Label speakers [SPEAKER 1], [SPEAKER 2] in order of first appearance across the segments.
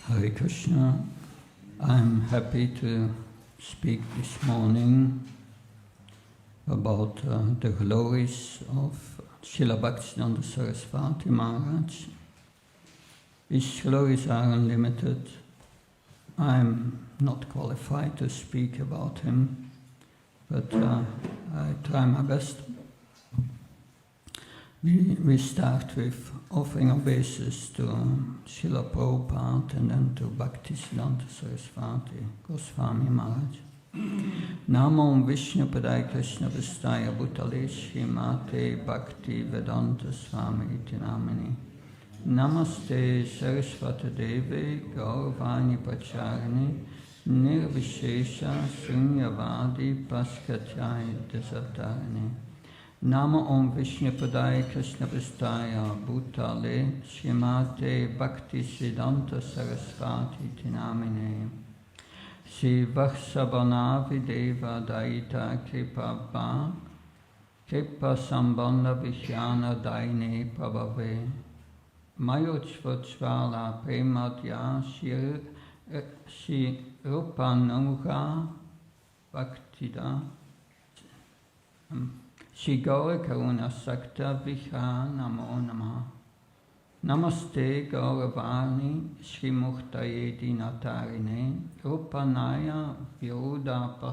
[SPEAKER 1] Hare Krishna. I'm happy to speak this morning about the glories of Srila Bhakti Saraswati Maharaj. His glories are unlimited. I'm not qualified to speak about him, but I try my best. We start with offering obeisance to Srila Prabhupada and then to Bhakti Siddhanta Saraswati Goswami Maharaj. Namo Vishnu Padaya Krishna Vistaya Bhutale Srimate Bhakti Vedanta Swami Iti Namini. Namaste Saraswati Devi Gauravani Pacharini Nirvishesha Sunyavadi Paskatyai Desatarani. Namo Om Vishnu Padaya Krishna Vistaya Bhutale Srimate Bhakti Siddhanta Saraswati Tinamine Shri Varshabana Videva Daita Kripa Bha Kripa Sambandha Vishyana Daine Prabhave Mayochvachvala Premadya Shri Rupanuga Bhaktida Shri Gaura Karuna Sakta Viha Namo Namaha. Namaste Gauravani Shri Muktaye Dinatarine Rupanaya Virupa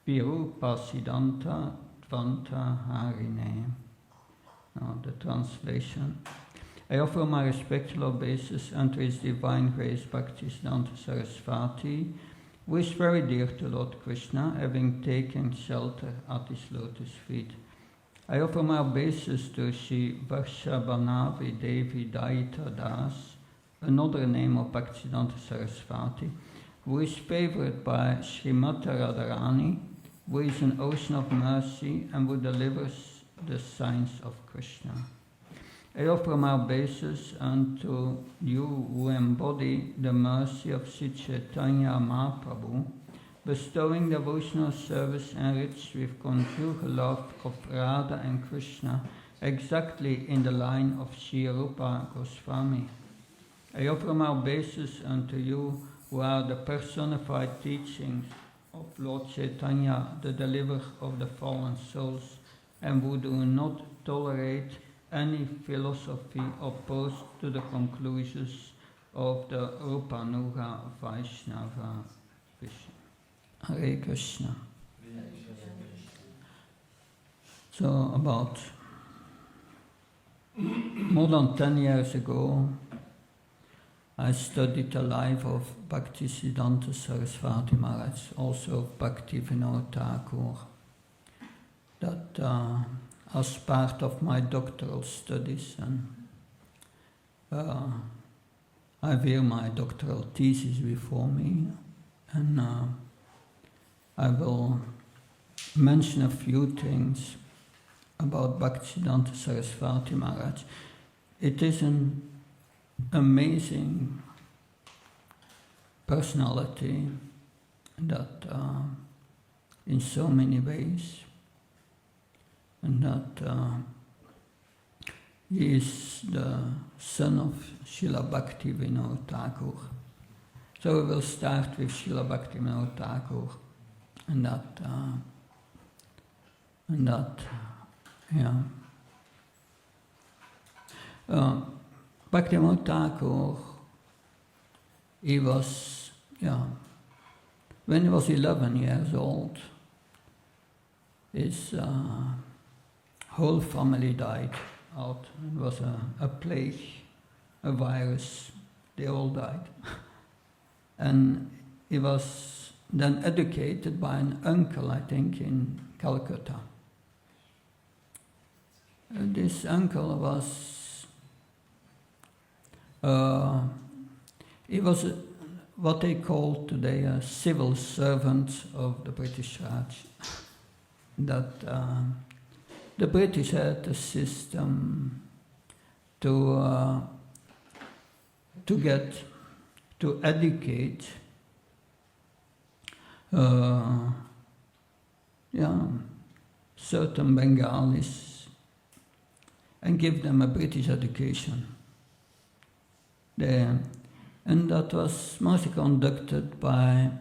[SPEAKER 1] Siddhanta Dvanta Harine. Now the translation. I offer my respectful obeisance unto His Divine Grace Bhakti Siddhanta Saraswati, who is very dear to Lord Krishna, having taken shelter at His lotus feet. I offer my obeisance to Shri Varshabhanavi Devi Daita Das, another name of Bhaktisiddhanta Saraswati, who is favored by Srimata Radharani, who is an ocean of mercy and who delivers the signs of Krishna. I offer my obeisance unto you who embody the mercy of Sri Chaitanya Mahaprabhu, bestowing devotional service enriched with conjugal love of Radha and Krishna, exactly in the line of Sri Rupa Goswami. I offer my obeisance unto you who are the personified teachings of Lord Chaitanya, the deliverer of the fallen souls, and who do not tolerate any philosophy opposed to the conclusions of the Rupanuga Vaishnava Vishnu. Hare Krishna. So about more than 10 years ago, I studied the life of Bhakti Siddhanta Saraswati Maharaj, also of Bhakti Vinod Thakur, that as part of my doctoral studies, and I have my doctoral thesis before me, and I will mention a few things about Bhaktisiddhanta Saraswati Maharaj. It is an amazing personality that in so many ways, and that he is the son of Srila Bhakti Vinod Thakur. So we will start with Srila Bhakti Vinod Thakur, and Bhakti Vinod Thakur, he was, when he was 11 years old, his whole family died out. It was a plague, a virus, they all died. And he was then educated by an uncle, I think, in Calcutta. This uncle was, he was what they call today a civil servant of the British Raj. That the British had a system to educate certain Bengalis and give them a British education. and that was mostly conducted by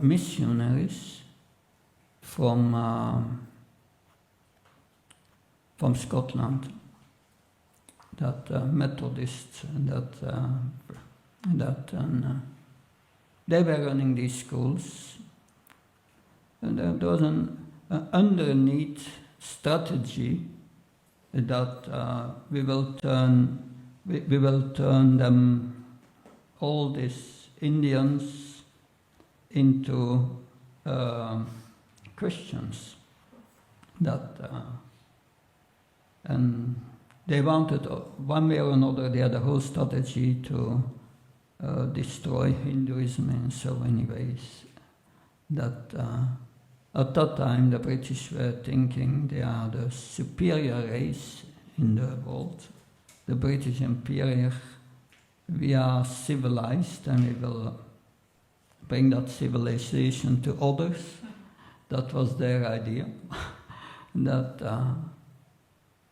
[SPEAKER 1] missionaries from Scotland, that Methodists, and they were running these schools, and there was an underneath strategy that we will turn them, all these Indians, into Christians. And they wanted, one way or another, they had a whole strategy to destroy Hinduism in so many ways. That at that time the British were thinking they are the superior race in the world. The British Empire, we are civilized and we will bring that civilization to others. That was their idea. That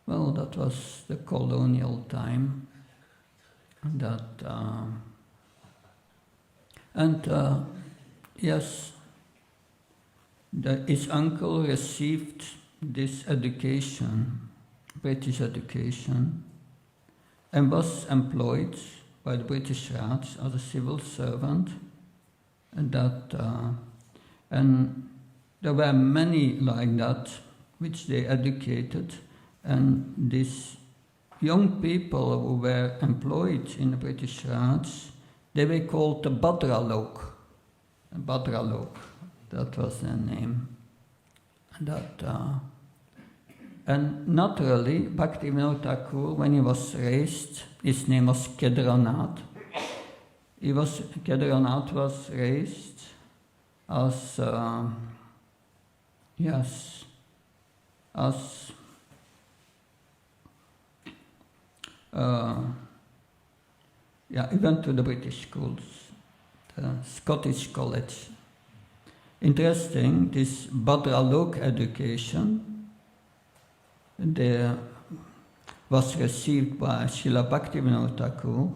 [SPEAKER 1] was the colonial time. Yes, his uncle received this education, British education, and was employed by the British Raj as a civil servant. And there were many like that, which they educated, and these young people who were employed in the British Raj, they were called the Bhadralok. Bhadralok, that was their name. And naturally, Bhaktivinoda Thakur, when he was raised, his name was Kedranath. Kedranath was raised as he went to the British schools, the Scottish College. Interesting, this Bhadralok education, there was received by Srila Bhaktivinoda Thakur,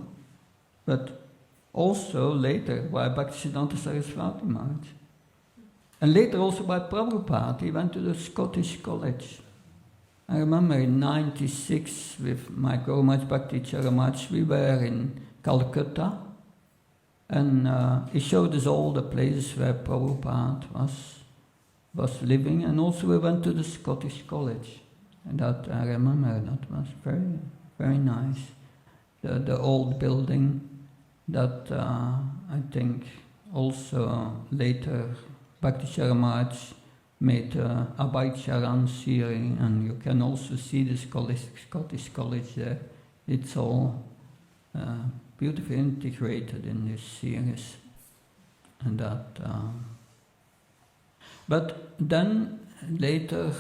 [SPEAKER 1] but also later by Bhaktisiddhanta Saraswati Maharaj. And later also by Prabhupada. He went to the Scottish College. I remember in '96 with my Guru Maharaj Bhakti Charamaj, we were in Calcutta, and he showed us all the places where Prabhupada was living, and also we went to the Scottish College. And that I remember, that was very, very nice. The old building that I think also later Bhakti Charamaj made Abhay Charan series, and you can also see the Scottish College there. It's all beautifully integrated in this series. And but then later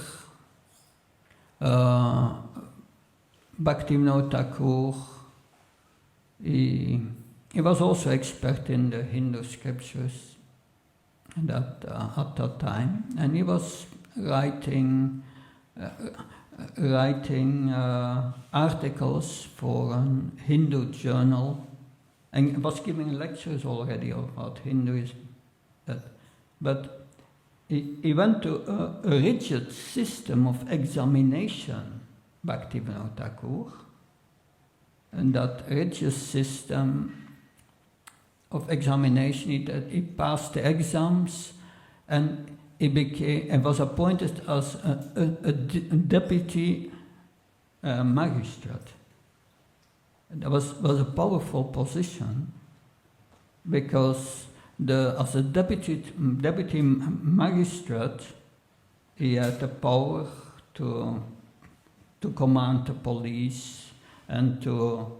[SPEAKER 1] Bhaktivinoda Thakur, he was also expert in the Hindu scriptures at that time, and he was writing articles for a Hindu journal, and was giving lectures already about Hinduism. But he went to a rigid system of examination, Bhaktivinoda Thakur, and that rigid system of examination, he passed the exams, and he was appointed as a deputy magistrate. That was a powerful position, because as a deputy magistrate, he had the power to command the police and to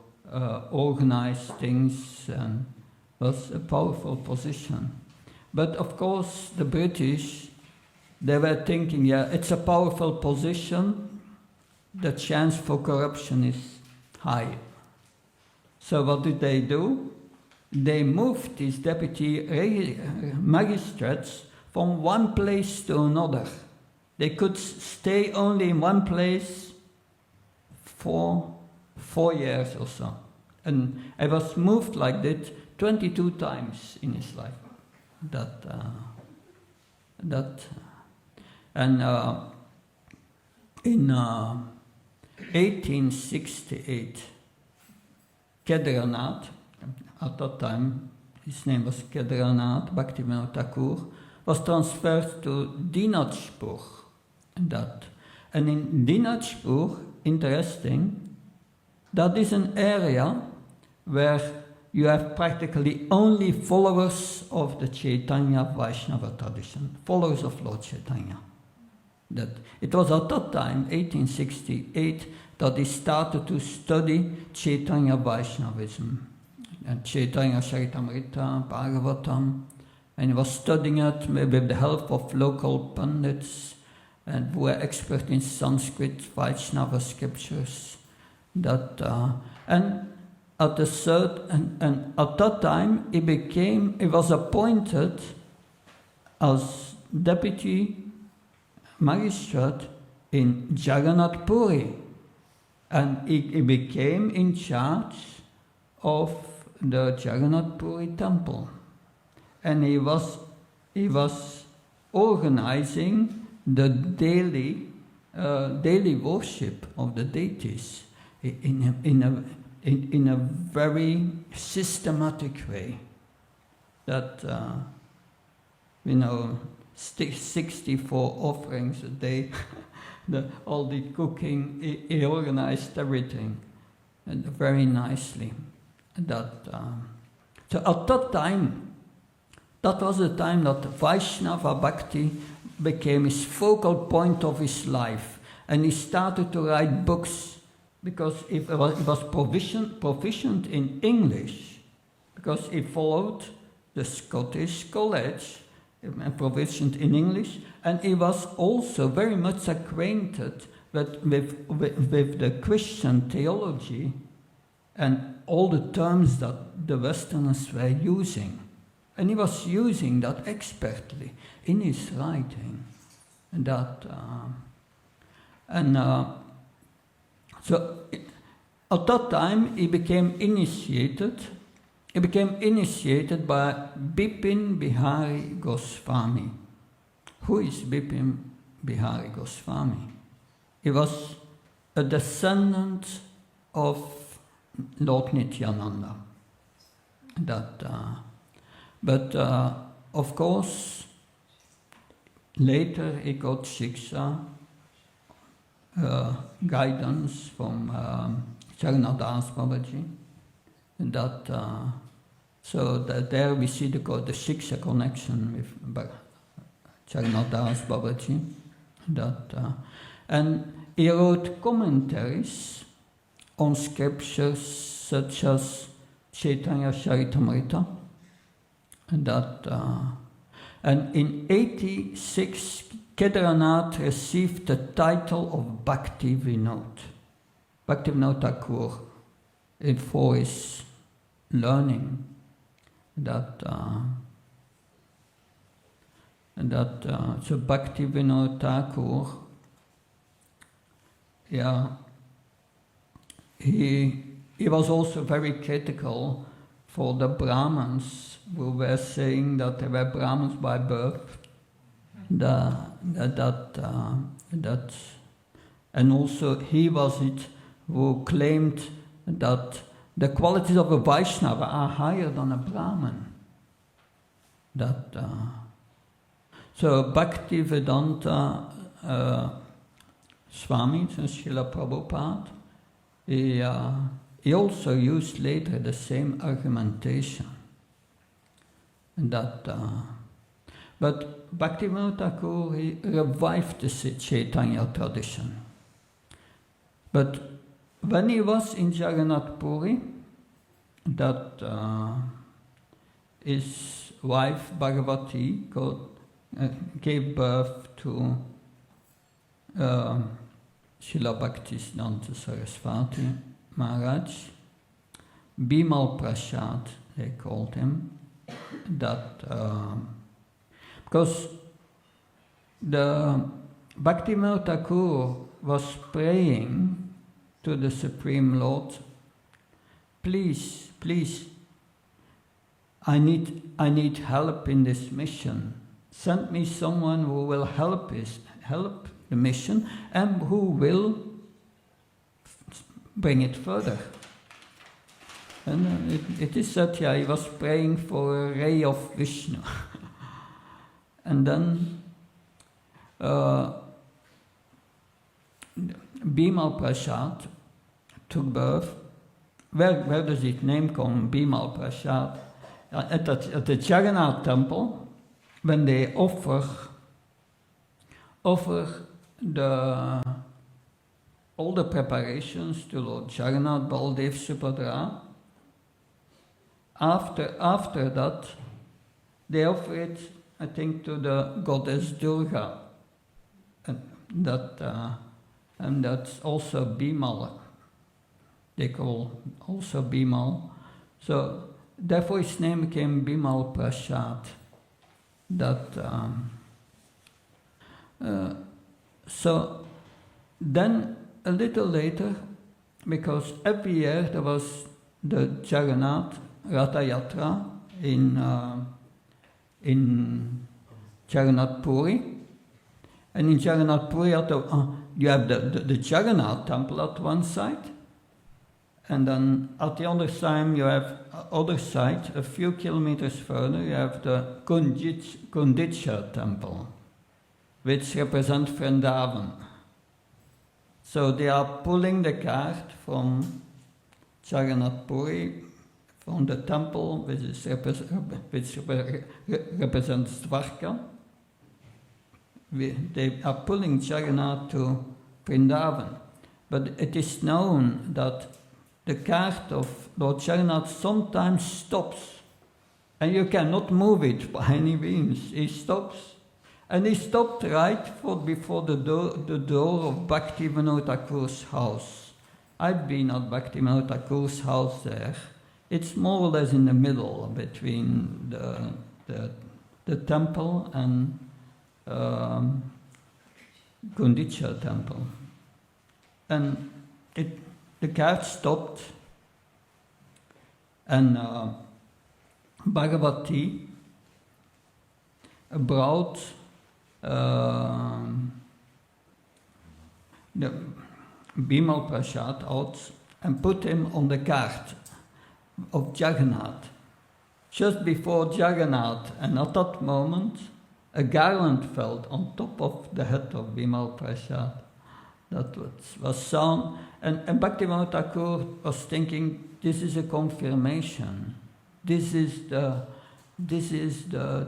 [SPEAKER 1] organize things, and was a powerful position. But of course, the British, they were thinking, it's a powerful position, the chance for corruption is high. So what did they do? They moved these deputy magistrates from one place to another. They could stay only in one place for 4 years or so. And I was moved like that 22 times in his life. And in 1868, Kedarnath, at that time his name was Kedarnath, Bhaktivinoda Thakur, was transferred to Dinajpur. And in Dinajpur, interesting, that is an area where you have practically only followers of the Chaitanya Vaishnava tradition, followers of Lord Chaitanya. That it was at that time, 1868, that he started to study Chaitanya Vaishnavism, and Chaitanya Charitamrita, Bhagavatam, and he was studying it with the help of local pundits and who were expert in Sanskrit, Vaishnava scriptures. And at that time he was appointed as deputy magistrate in Jagannath Puri, and he became in charge of the Jagannath Puri temple, and he was organizing the daily worship of the deities in a very systematic way. That 64 offerings a day, all the cooking, he organized everything, and very nicely. So at that time, that was the time that Vaishnava Bhakti became his focal point of his life, and he started to write books because he was proficient in English, because he followed the Scottish College, and proficient in English, and he was also very much acquainted with the Christian theology and all the terms that the Westerners were using. And he was using that expertly in his writing. So at that time he became initiated. He became initiated by Bipin Bihari Goswami. Who is Bipin Bihari Goswami? He was a descendant of Lord Nityananda. But of course, later he got Shiksha, guidance from Charnadas Babaji. So there we see the Shiksha connection with Charnadas Babaji. And he wrote commentaries on scriptures such as Chaitanya Charitamrita. And in 86, Kedarnath received the title of Bhakti Vinod, Bhaktivinoda Thakur, for his learning. So Bhakti Vinod Thakur, he was also very critical for the Brahmins who were saying that they were Brahmins by birth. And also he was it who claimed that the qualities of a Vaishnava are higher than a Brahmin. So Bhakti Vedanta Swami, Srila Prabhupada, he also used later the same argumentation. But Bhaktivinoda Thakur, he revived the Chaitanya tradition. But when he was in Jagannath Puri, his wife Bhagavati gave birth to Srila Bhaktisiddhanta Saraswati Maharaj, Bimal Prasad, they called him, because the Bhaktivinoda Thakur was praying to the Supreme Lord please, please, I need help in this mission. Send me someone who will help the mission and who will bring it further. And it is said, yeah, he was praying for a ray of Vishnu. And then Bimal Prasad took birth. Where does its name come, Bimal Prasad? At the Jagannath temple, when they offer all the preparations to Lord Jagannath, Baldev, Subhadra, after that, they offer it, I think, to the goddess Durga, and that's also Bimal. They call also Bimal. So therefore his name became Bimal Prasad. So then a little later, because every year there was the Jagannath Ratha Yatra in Jagannath Puri, and in Jagannath Puri you have the Jagannath temple at one side, and then at the other side you have a few kilometers further, you have the Gundicha temple, which represents Vrindavan. So they are pulling the cart from Jagannath Puri, from the temple which represents Dwarka. They are pulling Jagannath to Vrindavan. But it is known that the cart of Lord Jagannath sometimes stops, and you cannot move it by any means. He stops, and he stopped right before the door of Bhakti Vinod Thakur's house. I've been at Bhakti Vinod Thakur's house there. It's more or less in the middle between the temple and Gundicha temple, and the cart stopped, and Bhagavati brought the Bimal Prasad out and put him on the cart of Jagannath, just before Jagannath, and at that moment a garland fell on top of the head of Bimal Prasad. That was sound, and Bhaktivinoda Thakur was thinking, this is a confirmation. This is the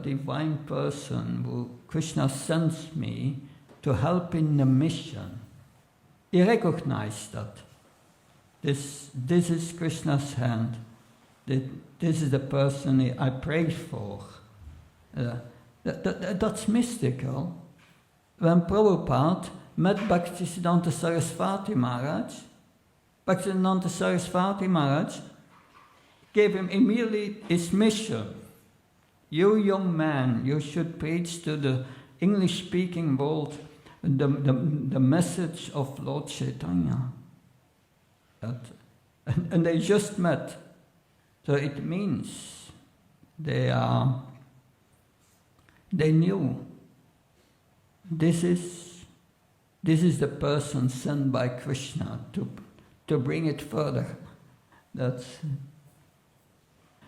[SPEAKER 1] divine person who Krishna sends me to help in the mission. He recognized that. This is Krishna's hand. This is the person I prayed for. That's mystical. When Prabhupada met Bhaktisiddhanta Saraswati Maharaj, Bhaktisiddhanta Saraswati Maharaj gave him immediately his mission. You young man, you should preach to the English-speaking world the message of Lord Chaitanya. And they just met. So it means they knew this is the person sent by Krishna to bring it further.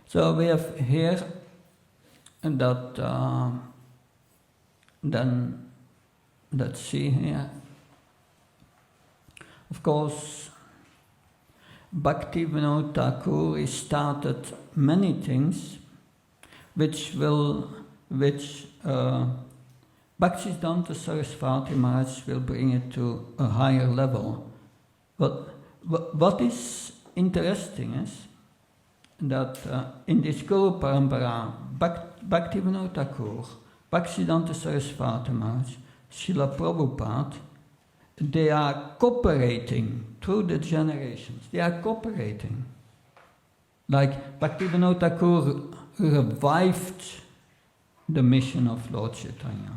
[SPEAKER 1] So we have here that then let's see here. Of course, Bhakti Vinod Thakur started many things which Bhaktisiddhanta Saraswati Maharaj will bring it to a higher level. But what is interesting is that in this Guru Parampara, Bhakti Vinod Thakur, Bhaktisiddhanta Saraswati Maharaj, Srila Prabhupada, they are cooperating through the generations. They are cooperating. Like Bhakti Vinod Thakur revived the mission of Lord Chaitanya.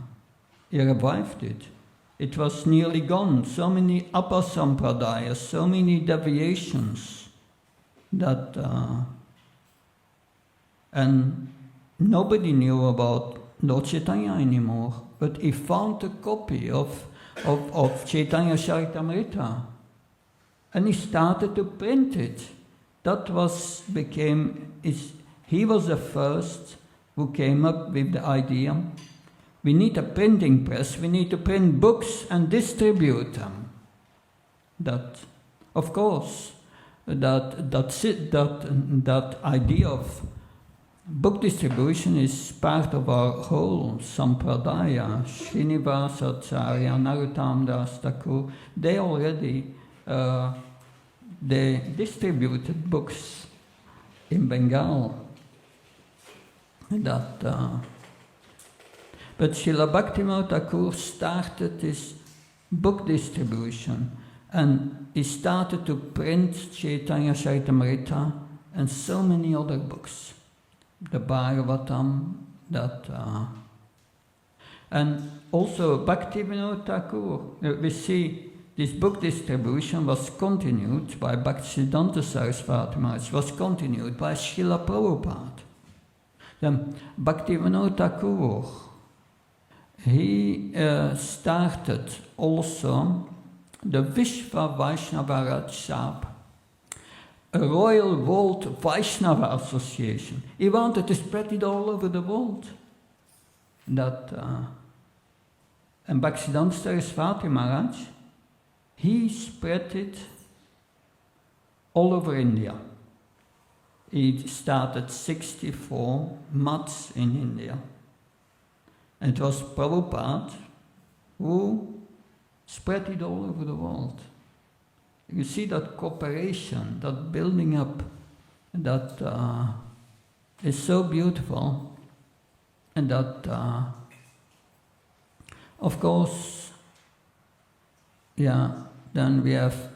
[SPEAKER 1] He revived it. It was nearly gone. So many Apasampradayas, so many deviations. that and nobody knew about Lord Chaitanya anymore, but he found a copy of Chaitanya Charitamrita, and he started to print it. That he was the first who came up with the idea. We need a printing press, we need to print books and distribute them. That, of course, that idea of book distribution is part of our whole sampradaya. Srinivasa Acharya, Narottam Das Thakur, they already they distributed books in Bengal. But Srila Bhaktivinoda Thakur started this book distribution, and he started to print Chaitanya Charitamrita and so many other books. The Bhagavatam, and also Bhaktivinoda Thakur. We see this book distribution was continued by Siddhanta Saraswati Maharaj, was continued by Srila Prabhupada. Then Bhaktivinoda Thakur, he started also the Vishva Vaishnava Raj Sabha, a Royal World Vaishnava Association. He wanted to spread it all over the world. And Bhaktisiddhanta Saraswati Maharaj, he spread it all over India. He started 64 mats in India. And it was Prabhupada who spread it all over the world. You see that cooperation, that building up, that is so beautiful, and that, of course, then we have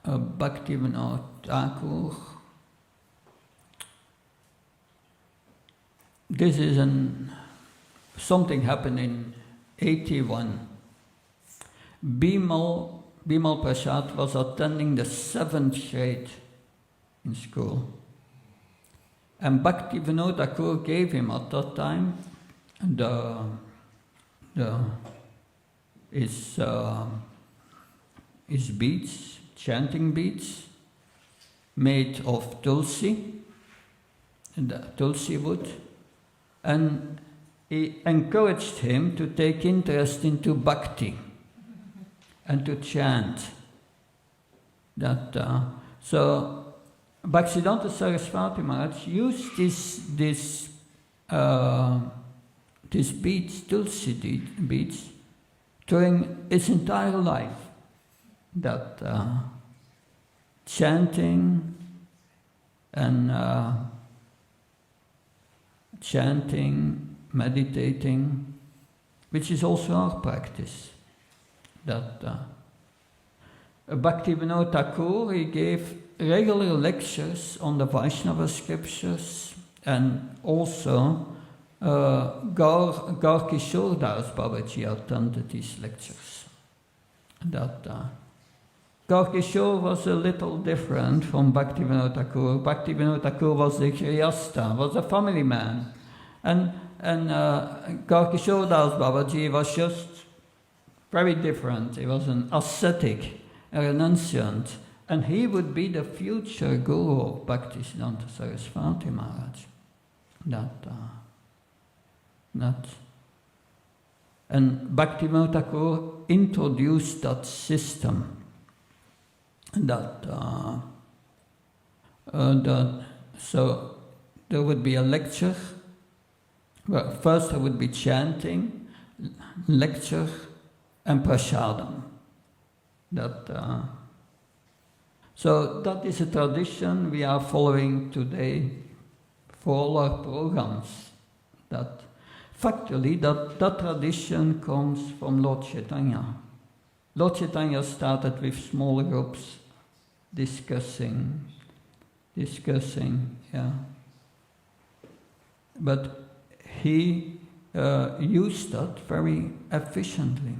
[SPEAKER 1] Bhaktivinoda Thakur. This is something happened in 81. Bimal Prasad was attending the 7th grade in school. And Bhaktivinoda Thakur gave him at that time his beads, chanting beads, made of tulsi, tulsi wood, and he encouraged him to take interest into bhakti and to chant. So Bhaktisiddhanta Saraswati Maharaj used these beads, tulsi beads, during his entire life. Chanting and meditating, which is also our practice. Bhaktivinoda Thakur, he gave regular lectures on the Vaishnava scriptures, and also Gaur Kishore Das Babaji attended these lectures. Gaur Kishore was a little different from Bhaktivinoda Thakur. Bhaktivinoda Thakur was a Grihastha, was a family man. And Gaur Kishore Das Babaji was just very different. He was an ascetic, a renunciant, and he would be the future guru of Bhaktisiddhanta Saraswati Maharaj. And Bhaktivinoda Thakur introduced that system. So there would be a lecture. Well, first there would be chanting, lecture, and prasadam. So that is a tradition we are following today for all our programs. Factually, that tradition comes from Lord Chaitanya. Lord Chaitanya started with small groups discussing, But he used that very efficiently.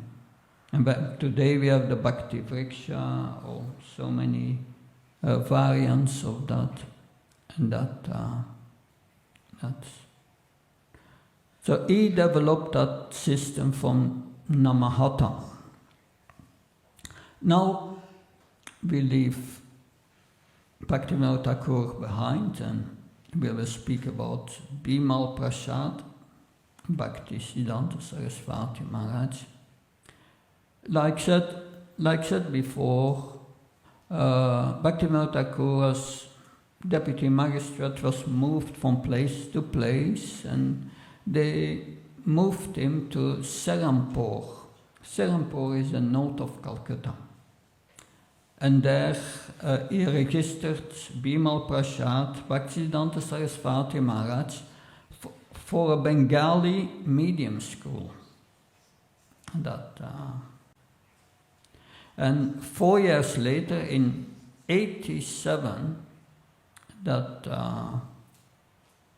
[SPEAKER 1] And today we have the Bhakti Vriksha, or so many variants of that, and so he developed that system from Namahata. Now we leave Bhaktivinoda Thakur behind, and we will speak about Bimal Prasad, Bhakti Siddhanta Saraswati Maharaj. Like said before, Bhaktivinoda Thakur's deputy magistrate was moved from place to place, and they moved him to Serampore. Serampore is the north of Calcutta. And there he registered Bimal Prasad, Bhaktisiddhanta Saraswati Maharaj, for a Bengali medium school. And 4 years later, in 87,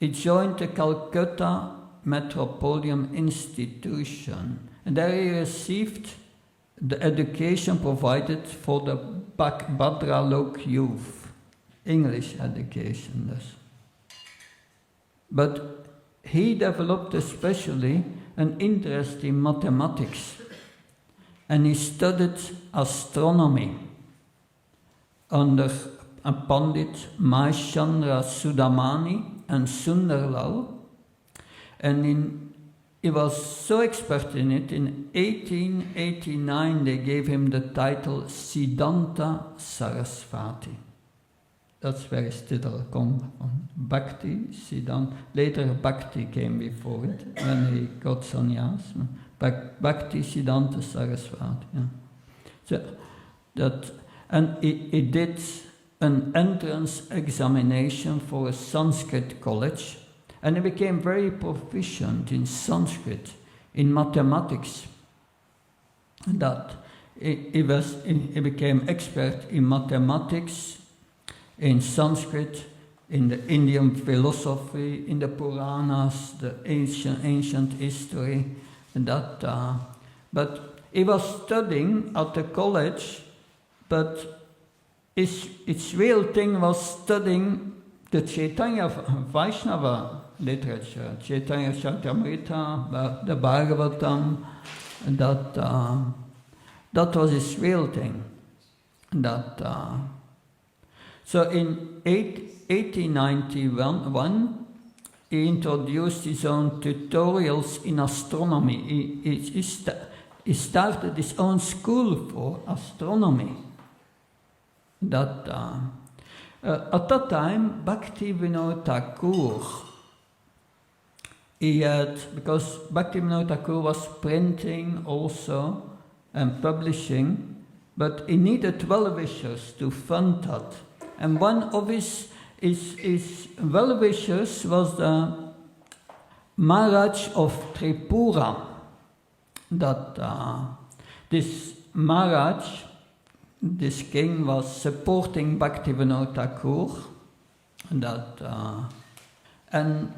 [SPEAKER 1] he joined the Calcutta Metropolitan Institution, and there he received the education provided for the Bhadralok youth, English education. But he developed especially an interest in mathematics, and he studied astronomy under Pandit Mahishandra Sudamani and Sundarlal, and he was so expert in it, in 1889 they gave him the title Siddhanta Saraswati. That's where his title comes from. Bhakti, Siddhanta. Later Bhakti came before it, when he got sannyas. Bhakti, Siddhanta Saraswati. Yeah. So and he did an entrance examination for a Sanskrit college, and he became very proficient in Sanskrit, in mathematics. He became expert in mathematics, in Sanskrit, in the Indian philosophy, in the Puranas, the ancient history, but he was studying at the college, but its real thing was studying the Chaitanya Vaishnava literature, Chaitanya Charitamrita, the Bhagavatam, that was his real thing. So in 1891, he introduced his own tutorials in astronomy. He started his own school for astronomy. At that time, Bhaktivinoda Thakur, because Bhaktivinoda Thakur was printing also and publishing, but he needed well-wishers to fund that. And one of his well-wishers was the Maharaj of Tripura. This Maharaj, this king, was supporting Bhaktivinoda Thakur, and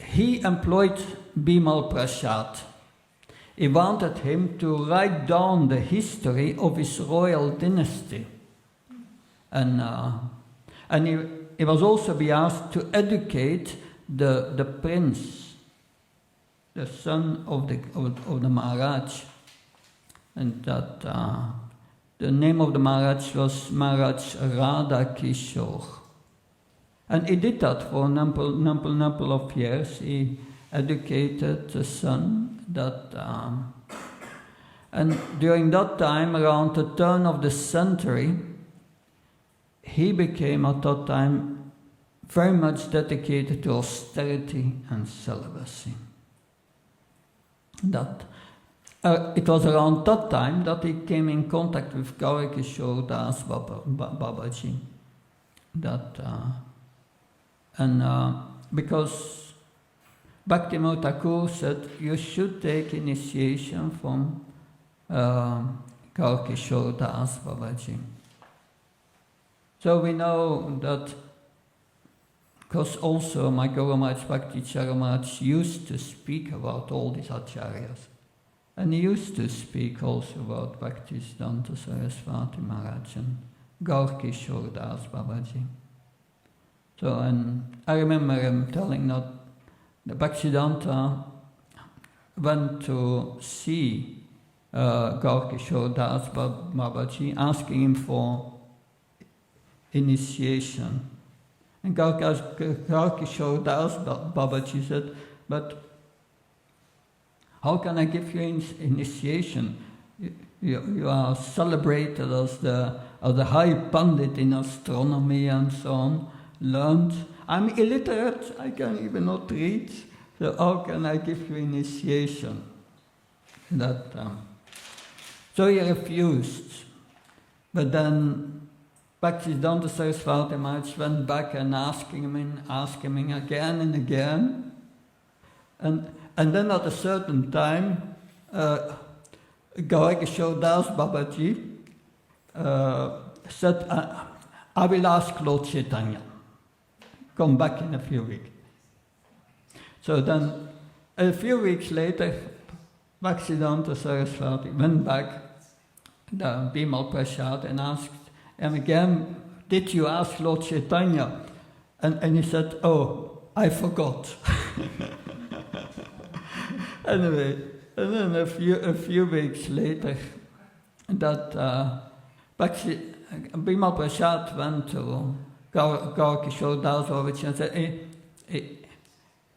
[SPEAKER 1] he employed Bimal Prasad. He wanted him to write down the history of his royal dynasty, and he was also be asked to educate the prince, the son of the Maharaj, and the name of the Maharaj was Maharaj Radhakishore. And he did that for a number of years. He educated the son, and during that time, around the turn of the century, he became at that time very much dedicated to austerity and celibacy. It was around that time that he came in contact with Gaurikishore Das Babaji. Because Bhaktivinoda Thakur said, you should take initiation from Gaurikishore Das Babaji. So we know that, because also my Guru Maharaj Bhakti Chara Maharaj used to speak about all these acharyas. And he used to speak also about Bhakti Siddhanta Saraswati Maharaj and Gaurki Das Babaji. So, and I remember him telling that the Bhaktisiddhanta went to see Gaurki Das Babaji, asking him for initiation. And Gaurki Das Babaji said, but how can I give you initiation? You are celebrated as the high pandit in astronomy and so on, learned. I'm illiterate, I can even not read, so how can I give you initiation? So he refused. But then Bhaktisiddhanta Saraswati Maharaj went back and asked him again and again. And then at a certain time, Gaurki Das Babaji said, I will ask Lord Chaitanya. Come back in a few weeks. So then, a few weeks later, Bhaktisiddhanta Saraswati went back to Bimal Prasad and asked him again, did you ask Lord Chaitanya? And he said, oh, I forgot. Anyway, and then a few weeks later, that Bimal Prasad went to Gaurki Das Babaji and said,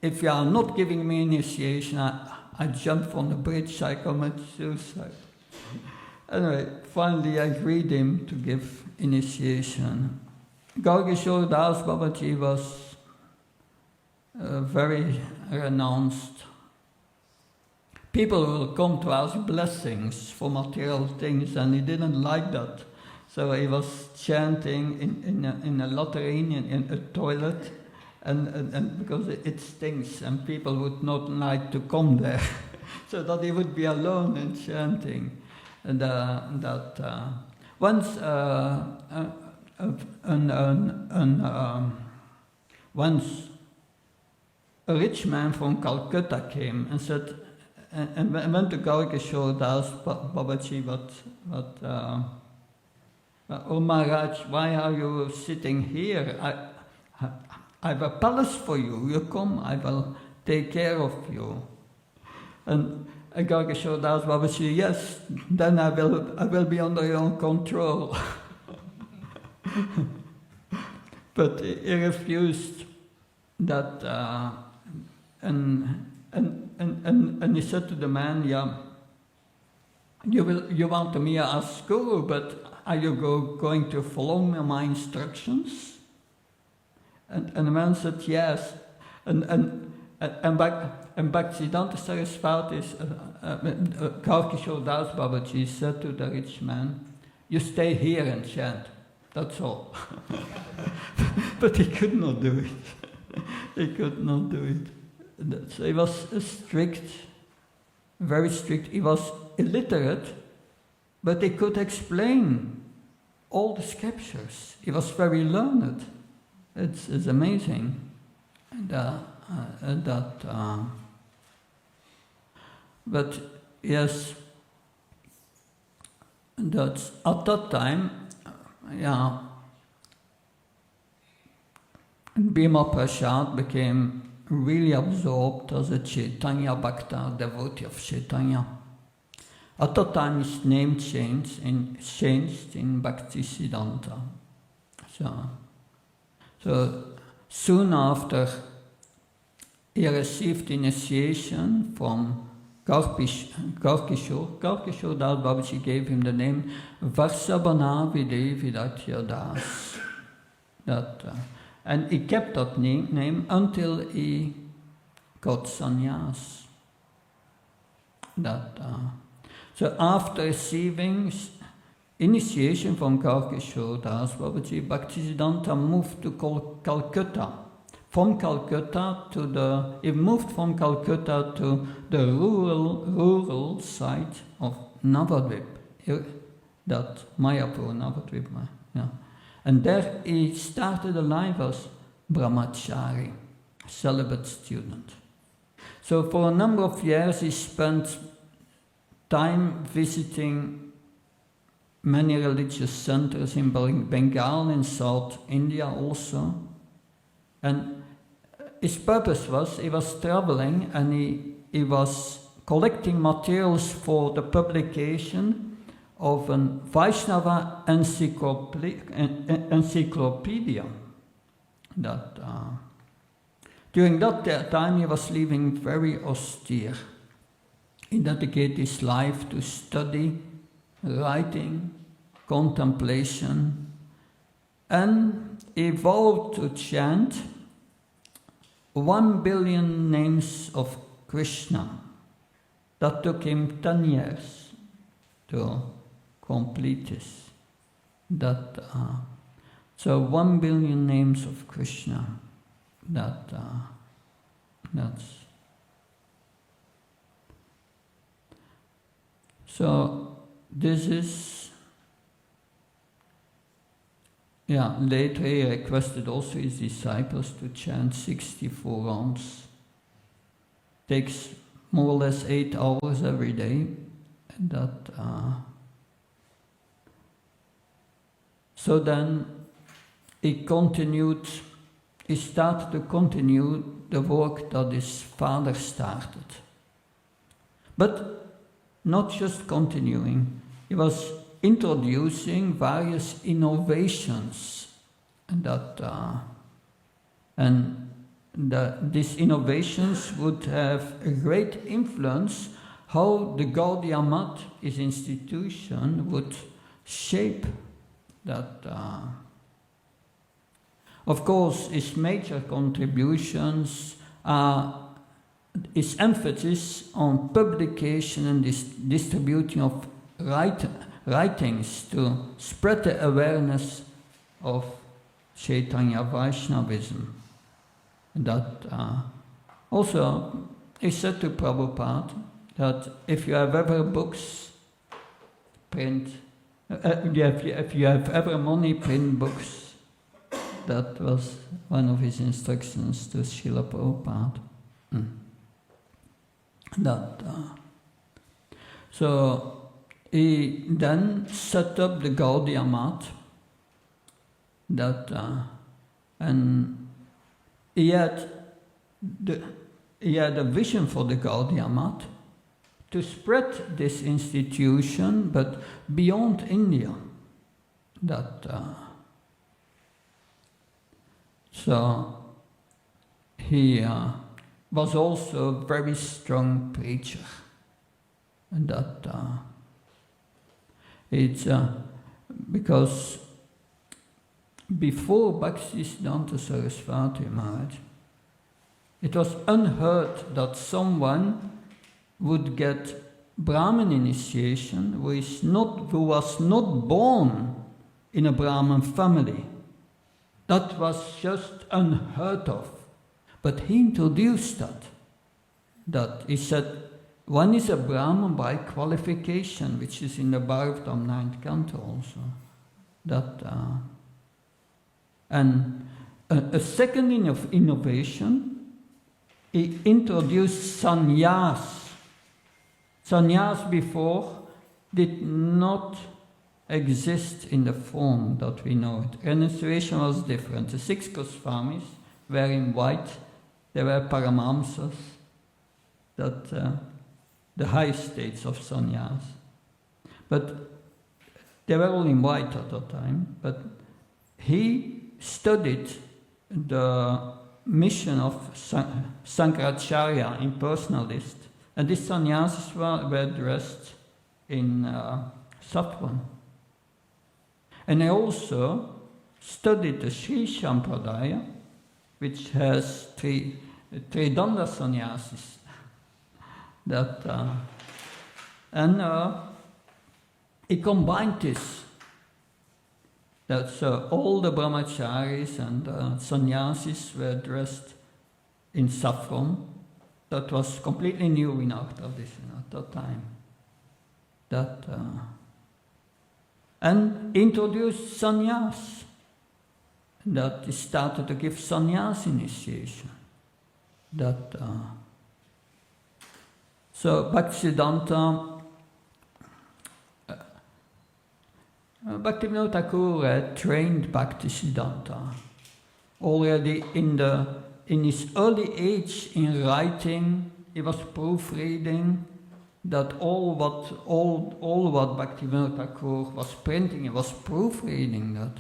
[SPEAKER 1] if you are not giving me initiation, I jump from the bridge, I commit suicide. Anyway, finally I agreed him to give initiation. Gaurki Das Babaji was very renounced. People will come to ask blessings for material things, and he didn't like that. So he was chanting in a latrine, in a toilet, and because it stinks, and people would not like to come there, so that he would be alone in chanting. And once once a rich man from Calcutta came and said, and went to Gaurki Das Babaji, oh Maharaj, why are you sitting here? I have a palace for you. You come, I will take care of you. And Gaurki Das Babaji, yes, then I will be under your control. But he refused that, and he said to the man, yeah, you want me as guru, but are you going to follow my instructions? And the man said, yes. And Bhaktisiddhanta Saraswati, Gaurki Das Babaji said to the rich man, you stay here and chant, that's all. But he could not do it. He could not do it. So he was strict, very strict. He was illiterate, but he could explain all the scriptures. He was very learned. It's amazing. But yes, that at that time, yeah, Bimal Prasad became really absorbed as a Chaitanya Bhakta, devotee of Chaitanya. At that time his name changed in Bhakti Siddhanta. So soon after he received initiation from Gaurki Das Babaji gave him the name Varsabhana Videvidatya Das. And he kept that name until he got sannyas. So after receiving initiation from Gaurki Das Babaji, Bhaktisiddhanta moved to Calcutta. From Calcutta he moved from Calcutta to the rural site of Navadvip, that Mayapur, Navadvip, yeah. And there he started a life as brahmachari, celibate student. So for a number of years he spent time visiting many religious centers in Bengal and South India also. And his purpose was, he was traveling and he was collecting materials for the publication of a Vaishnava encyclopedia. That during that time he was living very austere. He dedicated his life to study, writing, contemplation, and he vowed to chant 1 billion names of Krishna. That took him 10 years to complete this. So 1 billion names of Krishna. So this is, later he requested also his disciples to chant 64 rounds. Takes more or less 8 hours every day. So then he started to continue the work that his father started. But not just continuing, he was introducing various innovations these innovations would have a great influence how the Gaudiya Math, his institution, would shape that. Of course, his major contributions are his emphasis on publication and distributing of writings to spread the awareness of Chaitanya Vaishnavism. Also, he said to Prabhupada that if you have ever books, print, if you have ever money, print books. That was one of his instructions to Srila Prabhupada. So he then set up the Gaudiya Math, and he had a vision for the Gaudiya Math to spread this institution, but beyond India. So he was also a very strong preacher, and it's because before Bhakti Siddhanta Saraswati Maharaj, it was unheard that someone would get Brahmin initiation who was not born in a Brahmin family. That was just unheard of. But he introduced that he said, one is a Brahmin by qualification, which is in the Bhagavatam 9th canto also. And a second innovation, he introduced sannyas. Sannyas before did not exist in the form that we know it. Renunciation was different. The 6 Goswamis were in white. They were Paramhamsas, the high states of sannyas. But they were all in white at that time. But he studied the mission of Sankaracharya, impersonalist, and these sannyasis were dressed in saffron. And I also studied the Sri Sampradaya, which has three danda sannyasis. He combined this. That's all the brahmacharis and sannyasis were dressed in saffron. That was completely new in our tradition at that time. And introduced sannyas. That he started to give sannyas initiation. So Bhaktisiddhanta Bhaktivinoda Thakur trained Bhaktisiddhanta already in his early age in writing. He was proofreading that all what Bhaktivinoda Thakur was printing, he was proofreading that.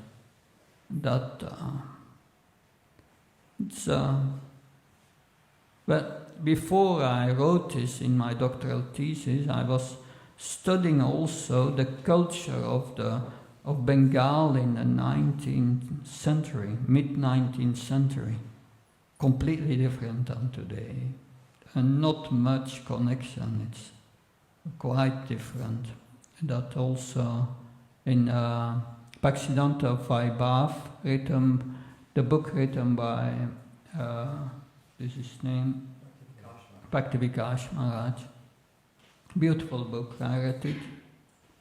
[SPEAKER 1] But before I wrote this in my doctoral thesis, I was studying also the culture of Bengal in the 19th century, mid-19th century. Completely different than today. And not much connection, it's quite different. That also in Bhaktisiddhanta Vaibhav, the book written by, this is his name, Bhakti Vikas Maharaj. Beautiful book, I read it.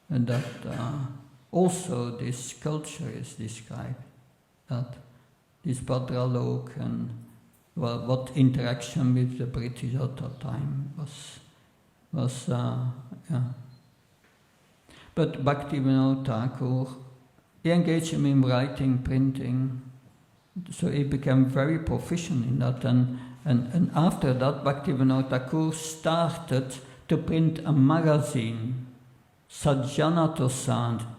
[SPEAKER 1] And that also this culture is described. That this Bhadralok and what interaction with the British at that time was yeah. But Bhaktivinoda Thakur, he engaged him in writing, printing, so he became very proficient in that. And after that, Bhaktivinoda Thakur started to print a magazine, Sajjana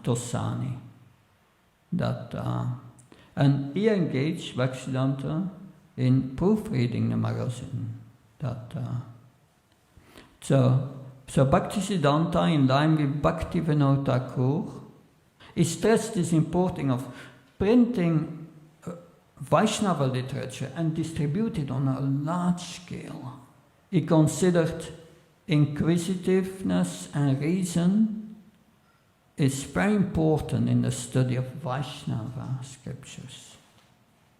[SPEAKER 1] Tosani. And he engaged Bhaktisiddhanta in proofreading the magazine. So Bhaktisiddhanta, in line with Bhaktivinoda Thakur, he stressed this importance of printing Vaishnava literature and distribute it on a large scale. He considered inquisitiveness and reason is very important in the study of Vaishnava scriptures.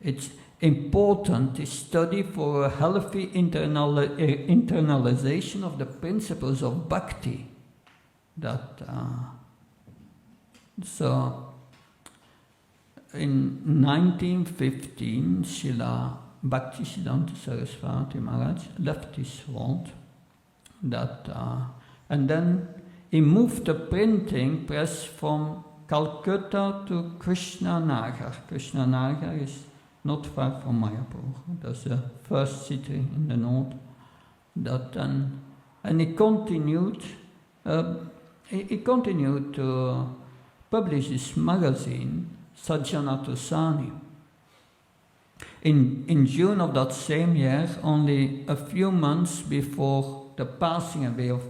[SPEAKER 1] It's important to study for a healthy internalization of the principles of bhakti. So, in 1915, Srila Bhaktisiddhanta Saraswati Maharaj left this world. And then he moved the printing press from Calcutta to Krishnanagar. Krishnanagar is not far from Mayapur. That's the first city in the north. And he continued to publish this magazine, Sajjana Tosani. In June of that same year, only a few months before the passing away of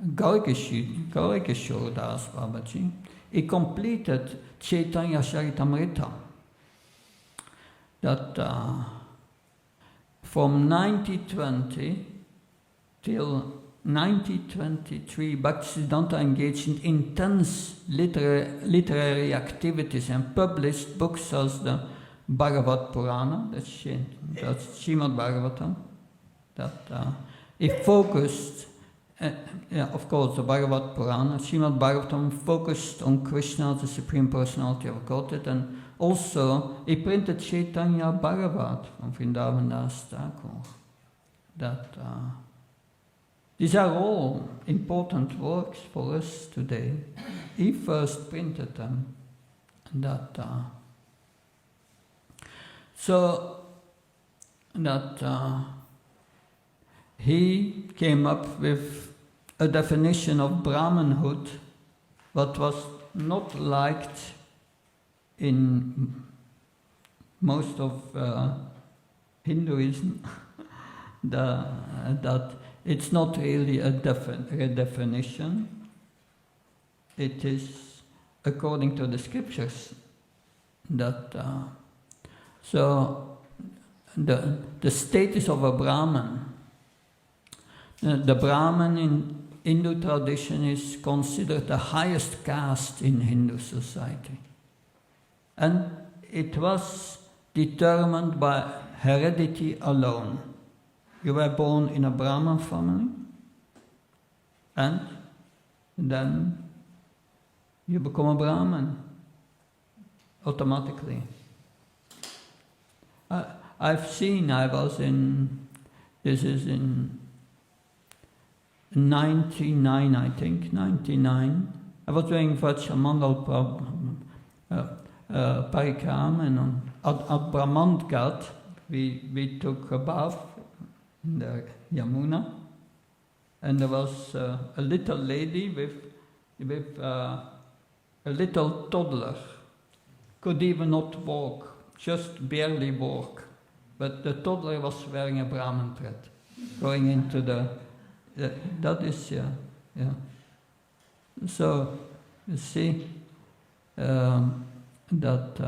[SPEAKER 1] Gaurikishore Das Babaji, he completed Chaitanya Charitamrita. From 1920 till 1923, Bhaktisiddhanta engaged in intense literary activities and published books as the Bhagavad Purana, that's Srimad Bhagavatam. He focused, of course, the Bhagavad Purana, Srimad Bhagavatam focused on Krishna, the Supreme Personality of Godhead, and also he printed Chaitanya Bhagavat from Vrindavan Das Thakur. These are all important works for us today. He first printed them. He came up with a definition of Brahmanhood, what was not liked in most of Hinduism, that it's not really a definition. It is according to the scriptures so the status of a Brahman. The Brahman in Hindu tradition is considered the highest caste in Hindu society. And it was determined by heredity alone. You were born in a Brahman family, and then you become a Brahman automatically. I was in 99, I think, 99. I was doing Vajramandal parikram, and at Brahmandghat we took a bath in the Yamuna, and there was a little lady with a little toddler, could even not walk, just barely walk, but the toddler was wearing a Brahman thread, going into that is, yeah. So, you see, that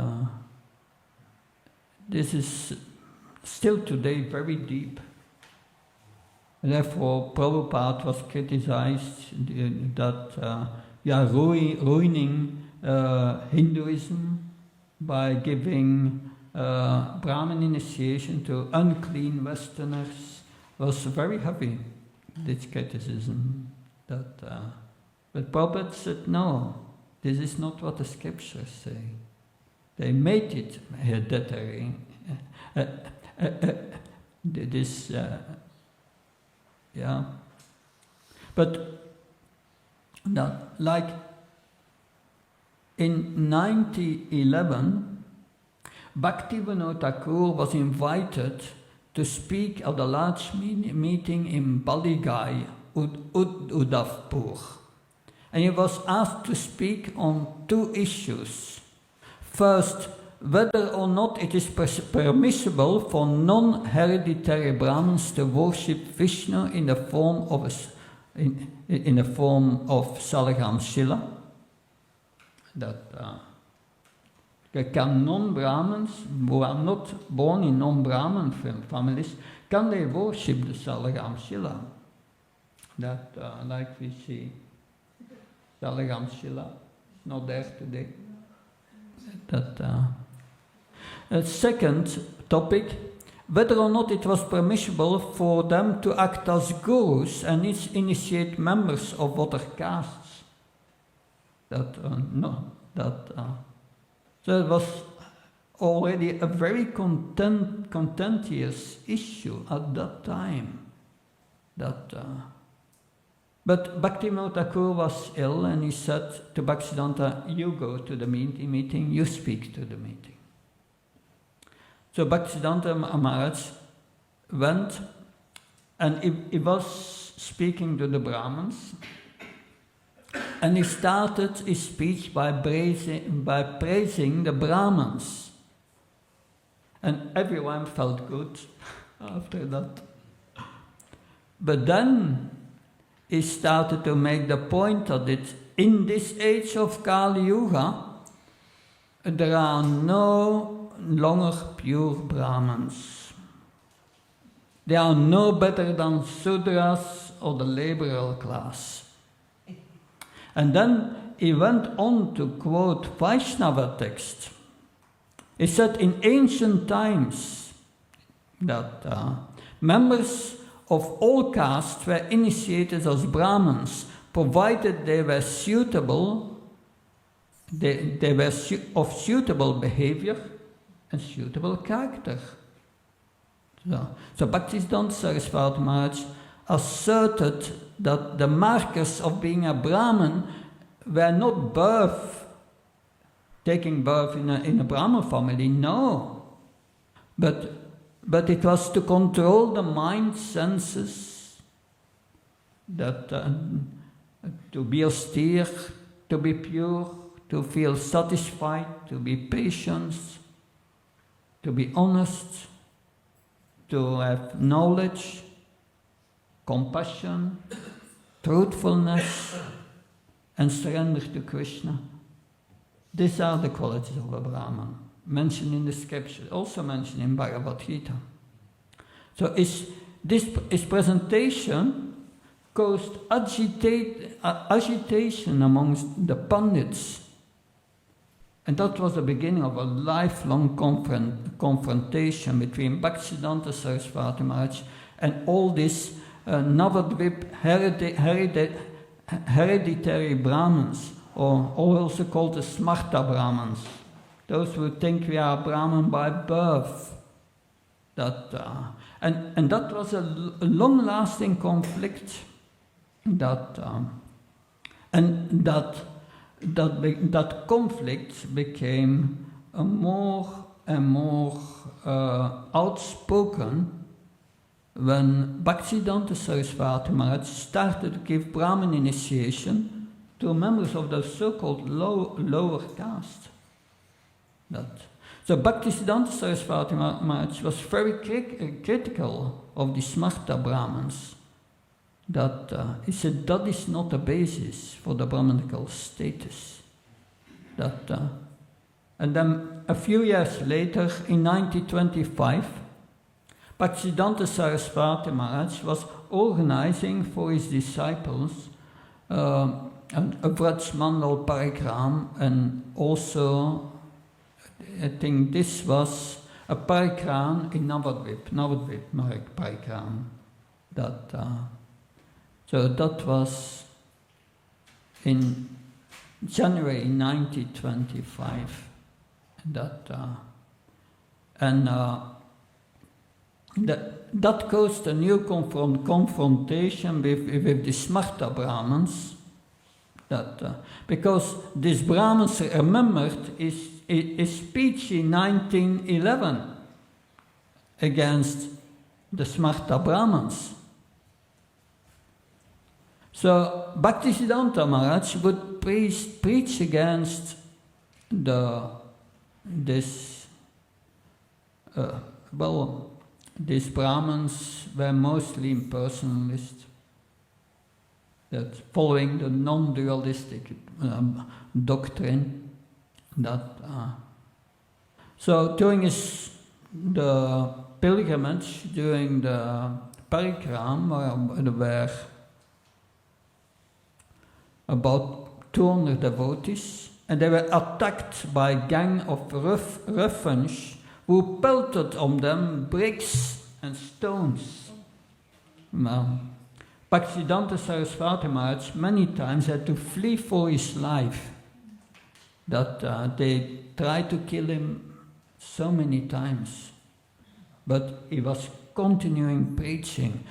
[SPEAKER 1] this is still today very deep. Therefore, Prabhupada was criticized that ruining Hinduism by giving Brahmin initiation to unclean Westerners. Was very heavy, this criticism. But Prabhupada said, no, this is not what the scriptures say. They made it hereditary. But like in 1911, Bhakti Thakur was invited to speak at a large meeting in Baligai, Uddhavpur. And he was asked to speak on two issues. First, whether or not it is permissible for non-hereditary Brahmins to worship Vishnu in the form of Salagram Shila. Can non-Brahmins, who are not born in non-Brahmin families, can they worship the Salagram Shila? That, like we see, Salagram Shila is not there today. A second topic, whether or not it was permissible for them to act as gurus and initiate members of other castes. So it was already a very contentious issue at that time. But Bhaktivinoda Thakur was ill, and he said to Bhaktisiddhanta, you go to the meeting, you speak to the meeting. So Bhaktisiddhanta Maharaj went, and he was speaking to the Brahmins, and he started his speech by praising the Brahmins. And everyone felt good after that. But then he started to make the point that in this age of Kali Yuga, there are no longer pure Brahmins. They are no better than Sudras or the laborer class. And then he went on to quote Vaishnava text. He said in ancient times that members of all castes were initiated as Brahmins, provided they were suitable, they were of suitable behavior and suitable character. So Bhaktisiddhanta Saraswati Maharaj asserted that the markers of being a Brahmin were not taking birth in a Brahmin family, no. But it was to control the mind senses, to be austere, to be pure, to feel satisfied, to be patient, to be honest, to have knowledge, compassion, truthfulness, and surrender to Krishna. These are the qualities of a Brahman, mentioned in the scripture, also mentioned in Bhagavad Gita. So his presentation caused agitation amongst the Pandits. And that was the beginning of a lifelong confrontation between Bhaktisiddhanta Saraswati Maharaj and all these Navadvip hereditary Brahmins, or also called the Smarta Brahmins, those who think we are Brahmin by birth. And that was a long-lasting conflict. that conflicts became more and more outspoken when Bhaktisiddhanta Saraswati Maharaj started to give Brahmin initiation to members of the so-called lower caste. So Bhaktisiddhanta Saraswati Maharaj was very critical of the Smarta Brahmins. He said that is not a basis for the Brahminical status. And then a few years later, in 1925, Bhaktisiddhanta Saraswati Maharaj was organizing for his disciples a Vraj Mandal Parikram, and also I think this was a parikram in Navadvip Parikram. So that was in January 1925. That caused a new confrontation with the Smarta Brahmins. Because these Brahmins remembered his speech in 1911 against the Smarta Brahmins. So Bhaktisiddhanta Maharaj would preach against these Brahmins were mostly impersonalists, following the non-dualistic doctrine. So during the pilgrimage, during the parikram, there were about 200 devotees, and they were attacked by a gang of ruffians who pelted on them bricks and stones. Bhaktisiddhanta Saraswati Maharaj many times had to flee for his life. They tried to kill him so many times, but he was continuing preaching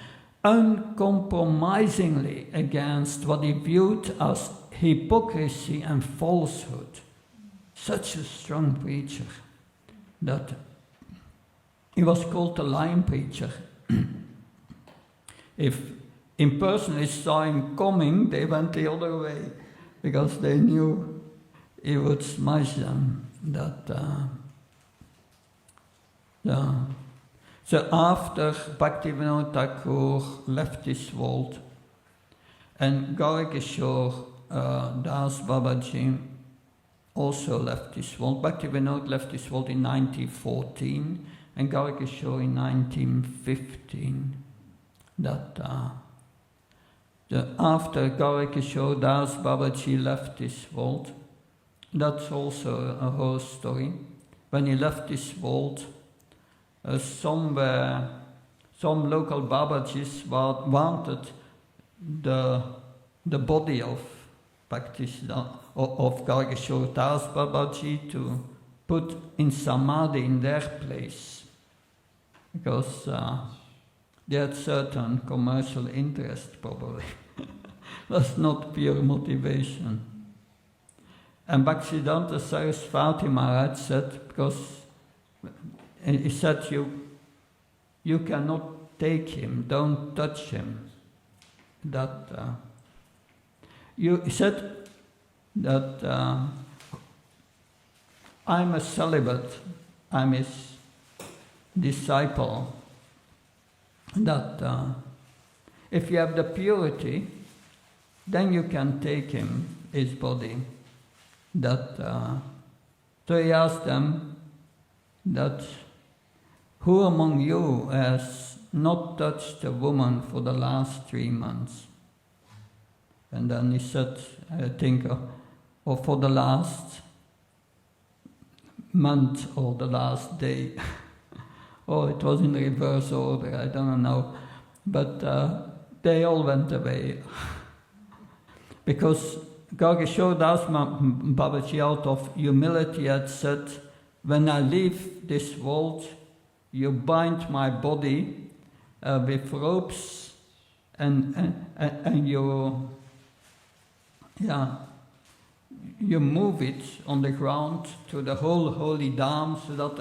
[SPEAKER 1] uncompromisingly against what he viewed as hypocrisy and falsehood. Such a strong preacher that he was called the lion preacher. If impersonalists saw him coming, they went the other way because they knew he would smash them. So after Bhaktivinoda Thakur left this world, and Gaurikishore Das Babaji also left this world. Bhaktivinoda left this world in 1914, and Gaurikishore in 1915. After Gaurikishore Das Babaji left this world, that's also a whole story. When he left this world, some local Babajis wanted the body of Gaurikishore Das Babaji to put in Samadhi in their place, because they had certain commercial interest, probably. That's not pure motivation. And Bhaktisiddhanta Saraswati Maharaj said, because he said, you cannot take him, don't touch him. He said that I'm a celibate, I'm his disciple, that if you have the purity, then you can take him, his body. So he asked them that, who among you has not touched a woman for the last 3 months? And then he said, I think, or for the last month or the last day. Or it was in reverse order, I don't know. But they all went away. Because Gaurikishore Das Babaji, out of humility, had said, when I leave this world, you bind my body with ropes and you you move it on the ground to the whole holy dham, so that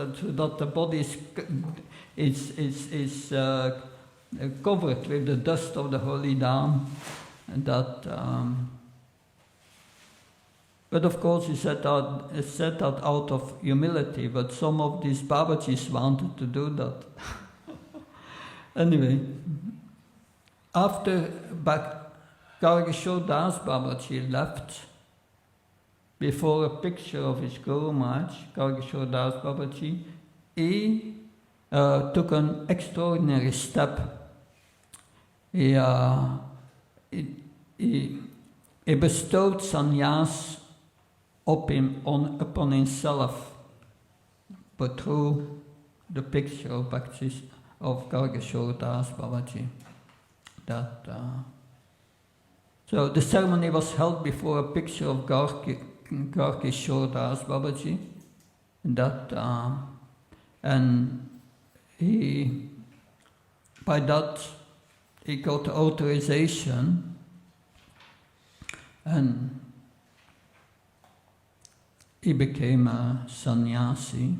[SPEAKER 1] the body is covered with the dust of the holy dham. And that, but of course, he said that out of humility. But some of these Babajis wanted to do that. Anyway, after Gargishore Das Babaji left, before a picture of his Guru Maharaj, Gargishore Das Babaji, he took an extraordinary step. He bestowed sannyas upon himself, but through the picture of Gargishore Das Babaji. So the ceremony was held before a picture of Gargishore Das Babaji. And by that he got authorization, and he became a sannyasi.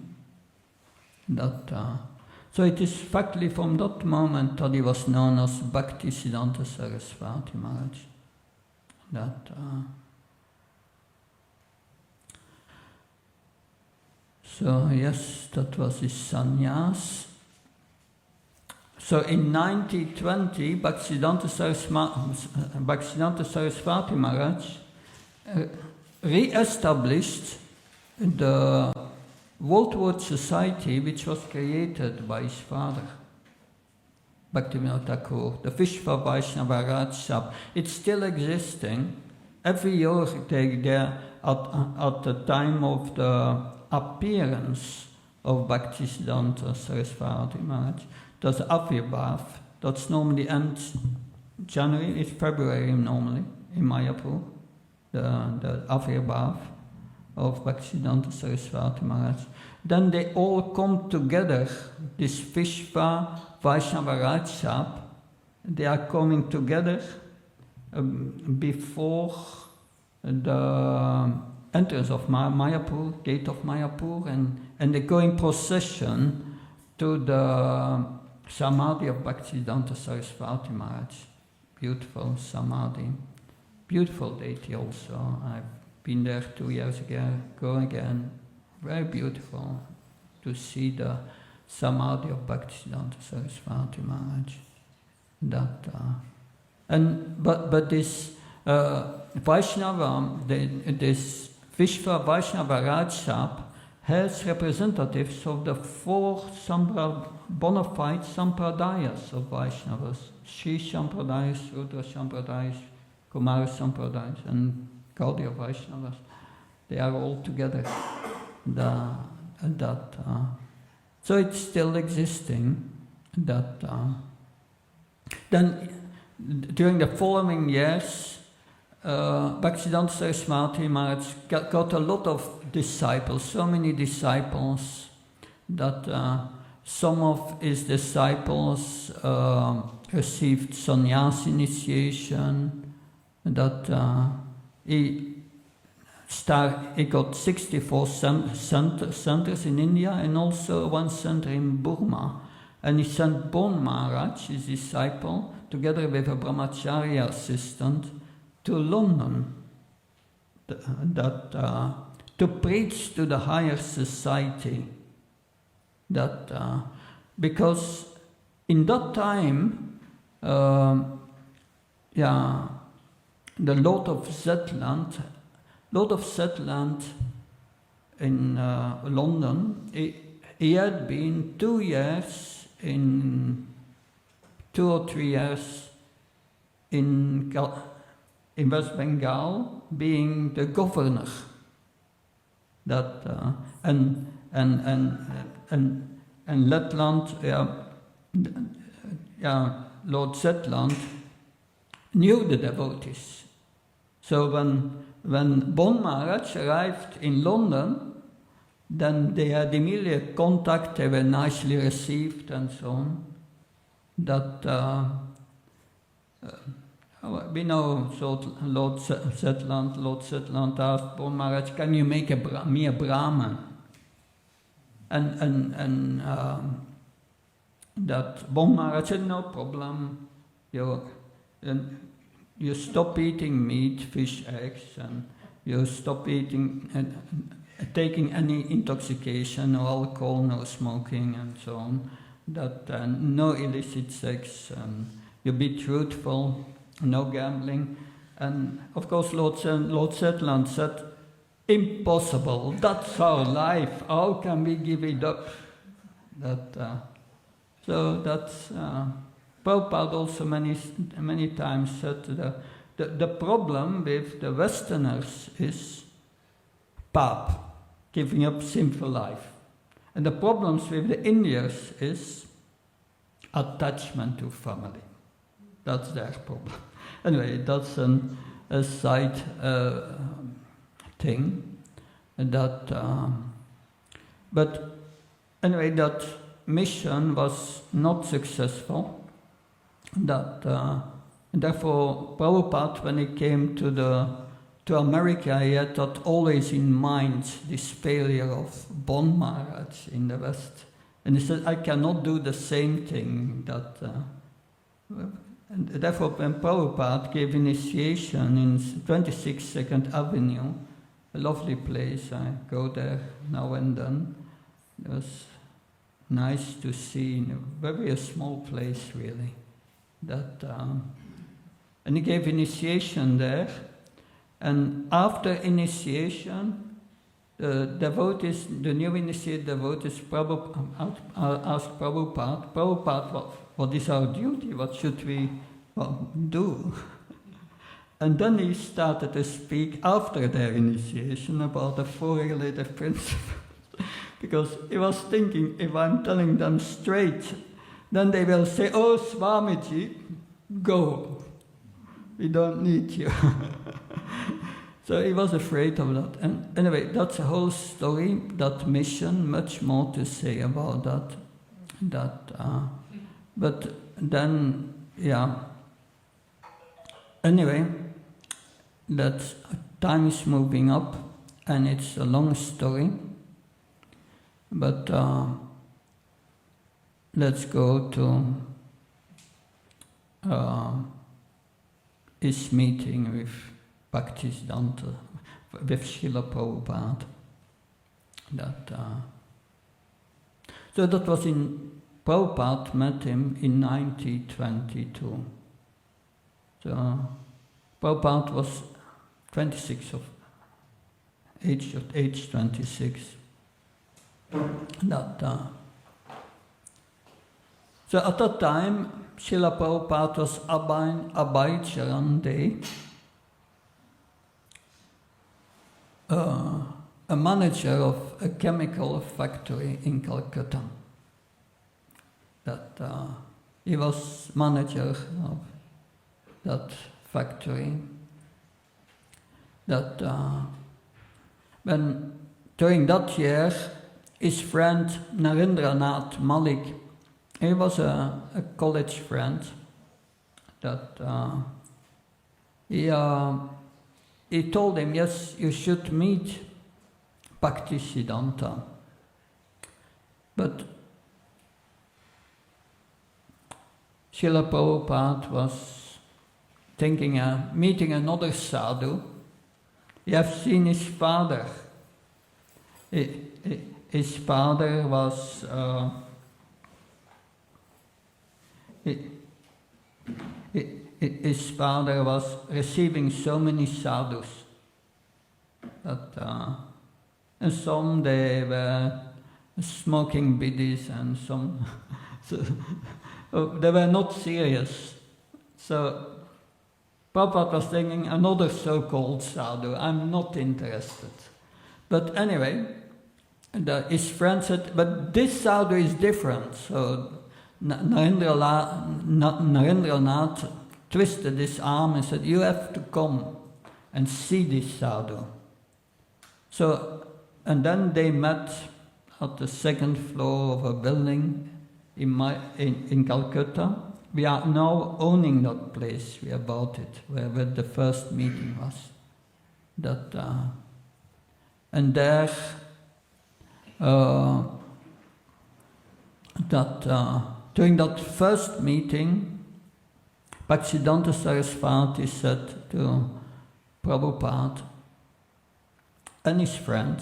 [SPEAKER 1] So it is factly from that moment that he was known as Bhakti Siddhanta Saraswati Maharaj. So yes, that was his sannyas. So in 1920, Bhaktisiddhanta Saraswati Maharaj re-established the Worldwide Society, which was created by his father, Bhaktivinoda Thakur, the Vishva Vaishnava Raj Sabha. It's still existing. Every year at the time of the appearance of Bhaktisiddhanta Saraswati Maharaj, there's Avirbhav. That's normally ends January, it's February normally in Mayapur, the Avirbhav of Bhaktisiddhanta Saraswati Maharaj. Then they all come together, this Vishva Vaishnava Raj Sabha, they are coming together before the entrance of Mayapur, gate of Mayapur, and they go in procession to the Samadhi of Bhaktisiddhanta Saraswati Maharaj. Beautiful Samadhi. Beautiful deity also. I've been there 2 years ago, go again. Very beautiful to see the Samadhi of Bhaktisiddhanta Saraswati Maharaj. But this Vaishnava, this Vishva Vaishnava Raj Sabha has representatives of the four bona fide sampradayas of Vaishnavas: Shri Sampradayas, Rudra Sampradayas, Kumara Sampradayas, and Gaudiya Vaishnavas. They are all together. So it's still existing. Then, during the following years, Bhaktisiddhanta Saraswati Maharaj got a lot of disciples, so many disciples that some of his disciples received sannyas initiation, he got 64 centers in India and also one center in Burma. And he sent Bon Maharaj, his disciple, together with a brahmacharya assistant, to London to preach to the higher society. Because in that time, the Lord of Zetland in London, he had been 2 years 2 or 3 years in West Bengal, being the governor. And Letland, Lord Zetland knew the devotees. So when Bon Maharaj arrived in London, then they had immediate contact, they were nicely received and so on. we know Lord Setland asked Bon Maharaj, can you make me a Brahman? And that Bon Maharaj said, no problem, you stop eating meat, fish, eggs, and you stop eating and taking any intoxication, no alcohol, no smoking, and so on. That no illicit sex, and you be truthful, no gambling. And of course Lord Setland said, impossible, that's our life, how can we give it up? So that's, Prabhupada also many times said the problem with the Westerners is pap, giving up sinful life. And the problems with the Indians is attachment to family. That's their problem. Anyway, that's a side thing. But anyway, that mission was not successful. Therefore, Prabhupada, when he came to America, he had that always in mind, this failure of Bon Maharaj in the West. And he said, I cannot do the same thing. And therefore, when Prabhupada gave initiation in 26 2nd Avenue, a lovely place, I go there now and then. It was nice to see, in a very small place really. And he gave initiation there. And after initiation, the new initiated devotees asked Prabhupada, what is our duty? What should we do? And then he started to speak after their initiation about the four relative principles. Because he was thinking, if I'm telling them straight, then they will say, oh, Swamiji, go. We don't need you. So he was afraid of that. And anyway, that's a whole story, that mission, much more to say about that. But then, yeah. Anyway, that time is moving up, and it's a long story. But let's go to his meeting with Bhakti Siddhanta, with Srila Prabhupada. So that was Prabhupada met him in 1922. So Prabhupada was 26 of age 26. So at that time, Srila Prabhupada was Abhay Charan Day, a manager of a chemical factory in Calcutta. He was manager of that factory. When during that year, his friend Narendranath Malik, he was a college friend, he told him, yes, you should meet Bhakti Siddhanta. But Srila Prabhupada was thinking of meeting another sadhu. You have seen his father. His father was his father was receiving so many sadhus and some they were smoking biddies and some they were not serious. So Prabhupada was thinking, another so-called sadhu, I'm not interested. But anyway, his friend said, but this sadhu is different. So Narendranath twisted his arm and said, you have to come and see this sadhu. So, and then they met at the second floor of a building in Calcutta, we are now owning that place. We have bought it, where the first meeting was. And there, during that first meeting, Bhaktisiddhanta Saraswati said to Prabhupada and his friend,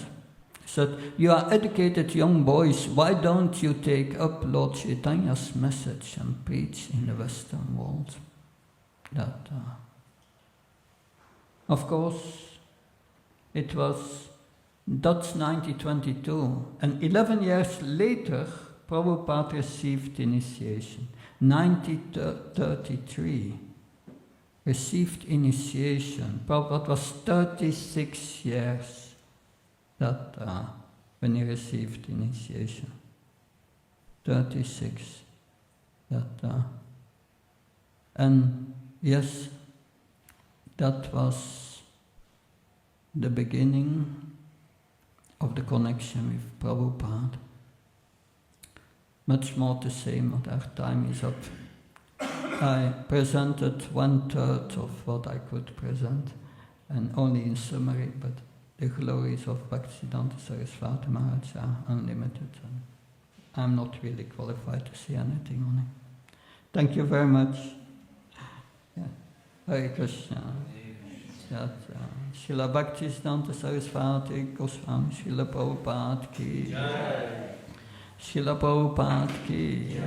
[SPEAKER 1] he said, "You are educated young boys, why don't you take up Lord Chaitanya's message and preach in the Western world?" Of course, that's 1922, and 11 years later, Prabhupada received initiation. 1933, received initiation. Prabhupada was 36 years when he received initiation. 36. And yes, that was the beginning of the connection with Prabhupada. Much more to say, but our time is up. I presented 1/3 of what I could present, and only in summary, but the glories of Bhaktisiddhanta Saraswati Maharaj are unlimited. And I'm not really qualified to say anything on it. Thank you very much. Yeah. Hare Krishna. Srila Bhaktisiddhanta Saraswati Goswami Srila Prabhupada ki. Srila Prabhupada ki.